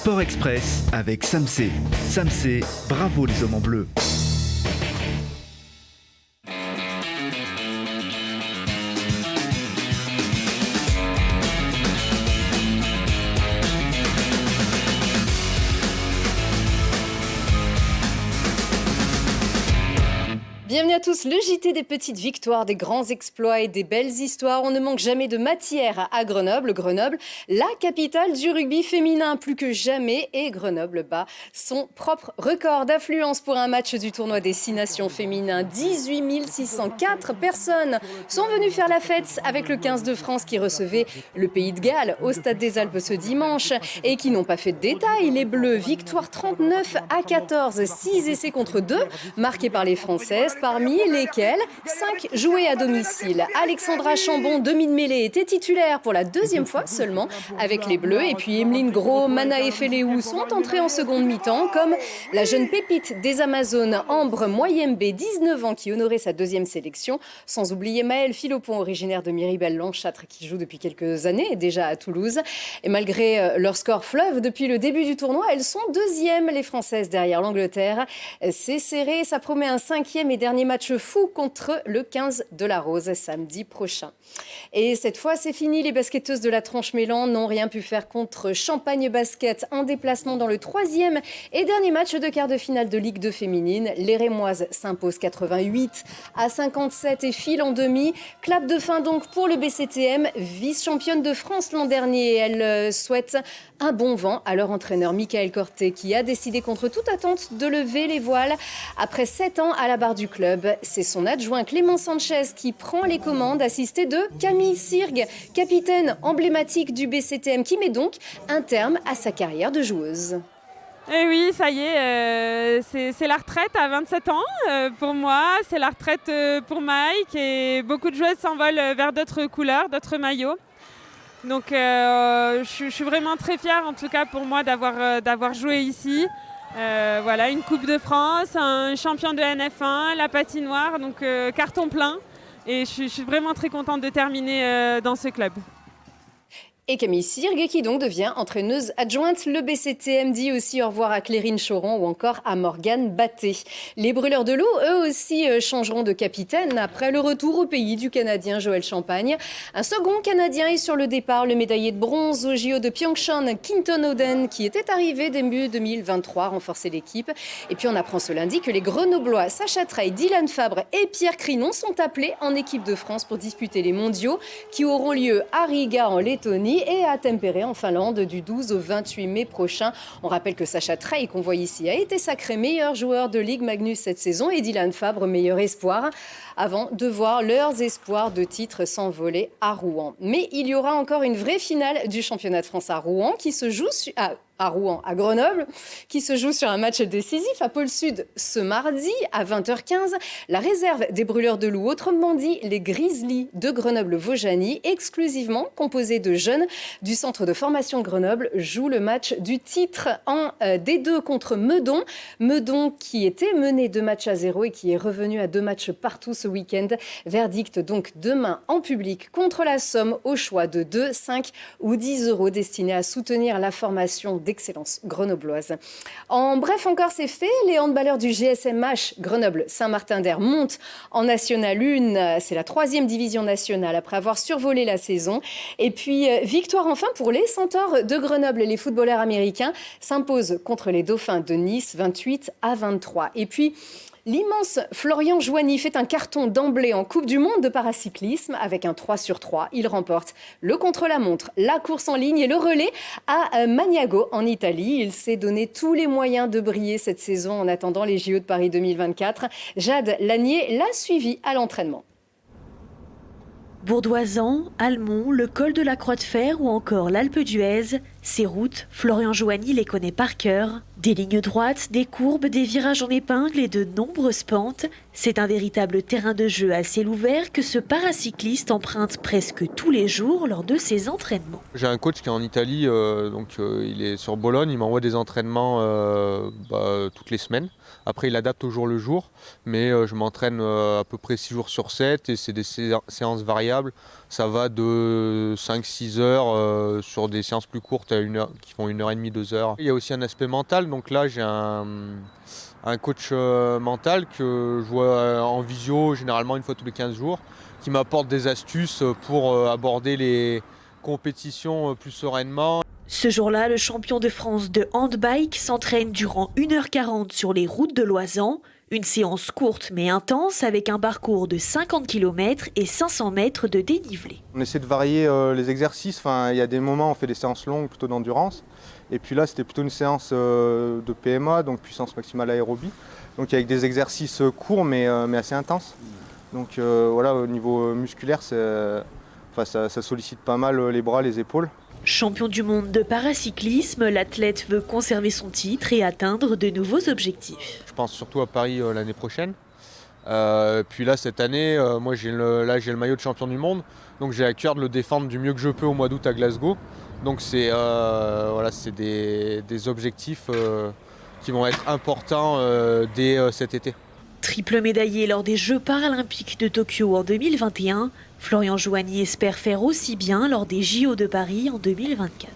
Sport Express avec Samsé. Samsé, bravo les hommes en bleu. Bienvenue à tous, le JT des petites victoires, des grands exploits et des belles histoires. On ne manque jamais de matière à Grenoble. Grenoble, la capitale du rugby féminin, plus que jamais. Et Grenoble bat son propre record d'affluence pour un match du tournoi des 6 nations féminins. 18 604 personnes sont venues faire la fête avec le 15 de France qui recevait le Pays de Galles au Stade des Alpes ce dimanche et qui n'ont pas fait de détails. Les Bleus, victoire 39-14, 6 essais contre 2 marqués par les Françaises, parmi lesquels 5 joués à domicile. Alexandra Chambon, demi de mêlée, était titulaire pour la deuxième fois seulement avec les Bleus. Et puis Emeline Gros, Mana et Feleou sont entrés en seconde mi-temps, comme la jeune pépite des Amazones, Ambre Moyembe, 19 ans, qui honorait sa deuxième sélection. Sans oublier Maëlle Philopon, originaire de Miribel-Lanchâtre, qui joue depuis quelques années déjà à Toulouse. Et malgré leur score fleuve depuis le début du tournoi, elles sont deuxièmes, les Françaises, derrière l'Angleterre. C'est serré, ça promet un 5e et dernier match fou contre le 15 de la Rose samedi prochain. Et cette fois, c'est fini. Les basketteuses de la Tranche-Mélan n'ont rien pu faire contre Champagne Basket en déplacement dans le 3e et dernier match de quart de finale de Ligue 2 féminine. Les Rémoises s'imposent 88-57 et filent en demi. Clap de fin donc pour le BCTM, vice-championne de France l'an dernier. Elle souhaite un bon vent à leur entraîneur Michael Corté, qui a décidé contre toute attente de lever les voiles. Après 7 ans à la barre du club, c'est son adjoint Clément Sanchez qui prend les commandes, assisté de Camille Sirgue, capitaine emblématique du BCTM, qui met donc un terme à sa carrière de joueuse. Et oui, ça y est, c'est la retraite à 27 ans pour moi, c'est la retraite pour Mike, et beaucoup de joueuses s'envolent vers d'autres couleurs, d'autres maillots. Donc je suis vraiment très fière, en tout cas pour moi, d'avoir joué ici. Voilà, une Coupe de France, un champion de NF1, la patinoire, donc carton plein. Et je suis vraiment très contente de terminer dans ce club. Et Camille Sirgue, qui donc devient entraîneuse adjointe. Le BCTM dit aussi au revoir à Clérine Choron ou encore à Morgane Batté. Les Brûleurs de Loup, eux aussi, changeront de capitaine après le retour au pays du Canadien Joël Champagne. Un second Canadien est sur le départ, le médaillé de bronze au JO de Pyeongchang, Quinton Oden, qui était arrivé début 2023, renforcer l'équipe. Et puis on apprend ce lundi que les Grenoblois Sacha Trey, Dylan Fabre et Pierre Crinon sont appelés en équipe de France pour disputer les mondiaux qui auront lieu à Riga en Lettonie et à Tampere en Finlande du 12 au 28 mai prochain. On rappelle que Sacha Trey, qu'on voit ici, a été sacré meilleur joueur de Ligue Magnus cette saison et Dylan Fabre meilleur espoir, avant de voir leurs espoirs de titre s'envoler à Rouen. Mais il y aura encore une vraie finale du championnat de France à Rouen qui se joue à Grenoble, qui se joue sur un match décisif à Pôle Sud ce mardi à 20h15. La réserve des Brûleurs de Loup, autrement dit les Grizzlies de Grenoble-Vaujany, exclusivement composée de jeunes du centre de formation de Grenoble, joue le match du titre en D2 contre Meudon. Meudon qui était mené 2-0 et qui est revenu à 2 matchs partout ce week-end. Verdict donc demain en public contre la Somme, au choix de 2, 5 ou 10 euros destinés à soutenir la formation d'excellence grenobloise. En bref, encore c'est fait, les handballeurs du GSMH Grenoble-Saint-Martin-d'Air montent en National 1. C'est la 3e division nationale après avoir survolé la saison. Et puis, victoire enfin pour les Centaures de Grenoble. Les footballeurs américains s'imposent contre les Dauphins de Nice 28-23. Et puis, l'immense Florian Joigny fait un carton d'emblée en Coupe du Monde de paracyclisme avec un 3/3. Il remporte le contre-la-montre, la course en ligne et le relais à Magnago en Italie. Il s'est donné tous les moyens de briller cette saison en attendant les JO de Paris 2024. Jade Lanier l'a suivi à l'entraînement. Bourdoisan, Almont, le col de la Croix de Fer ou encore l'Alpe d'Huez, ces routes, Florian Joigny les connaît par cœur. Des lignes droites, des courbes, des virages en épingle et de nombreuses pentes. C'est un véritable terrain de jeu à ciel ouvert que ce paracycliste emprunte presque tous les jours lors de ses entraînements. J'ai un coach qui est en Italie, il est sur Bologne, il m'envoie des entraînements toutes les semaines. Après, il adapte toujours le jour, mais je m'entraîne à peu près 6 jours sur 7 et c'est des séances variables. Ça va de 5-6 heures sur des séances plus courtes qui font 1h30, 2h. Il y a aussi un aspect mental, donc là j'ai un coach mental que je vois en visio généralement une fois tous les 15 jours, qui m'apporte des astuces pour aborder les compétitions plus sereinement. Ce jour-là, le champion de France de handbike s'entraîne durant 1h40 sur les routes de Loisan. Une séance courte mais intense avec un parcours de 50 km et 500 mètres de dénivelé. On essaie de varier les exercices. Il y a des moments où on fait des séances longues, plutôt d'endurance. Et puis là, c'était plutôt une séance de PMA, donc puissance maximale aérobie. Donc avec des exercices courts mais assez intenses. Donc voilà, au niveau musculaire, ça sollicite pas mal les bras, les épaules. Champion du monde de paracyclisme, l'athlète veut conserver son titre et atteindre de nouveaux objectifs. Je pense surtout à Paris l'année prochaine. Puis là, cette année, moi j'ai le maillot de champion du monde, donc j'ai à cœur de le défendre du mieux que je peux au mois d'août à Glasgow. Donc c'est des objectifs qui vont être importants dès cet été. Triple médaillé lors des Jeux paralympiques de Tokyo en 2021, Florian Joanny espère faire aussi bien lors des JO de Paris en 2024.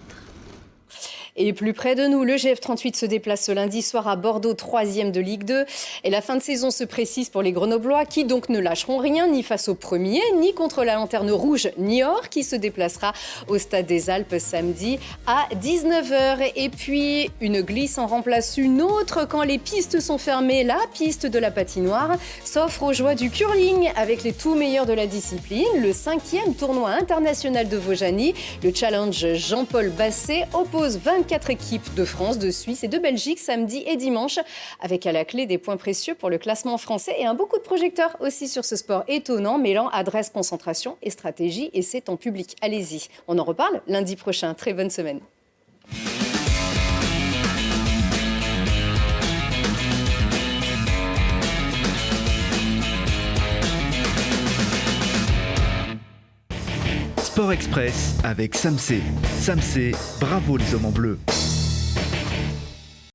Et plus près de nous, le GF38 se déplace ce lundi soir à Bordeaux, 3e de Ligue 2. Et la fin de saison se précise pour les Grenoblois qui donc ne lâcheront rien, ni face aux premiers, ni contre la Lanterne Rouge Niort qui se déplacera au Stade des Alpes samedi à 19h. Et puis une glisse en remplace une autre quand les pistes sont fermées. La piste de la patinoire s'offre aux joies du curling avec les tout meilleurs de la discipline. Le 5e tournoi international de Vaujany, le challenge Jean-Paul Basset, oppose 24 équipes de France, de Suisse et de Belgique samedi et dimanche, avec à la clé des points précieux pour le classement français et un coup de projecteur aussi sur ce sport étonnant, mêlant adresse, concentration et stratégie, et c'est en public. Allez-y, on en reparle lundi prochain. Très bonne semaine. Sport Express avec Samsé. Samsé, bravo les hommes en bleu.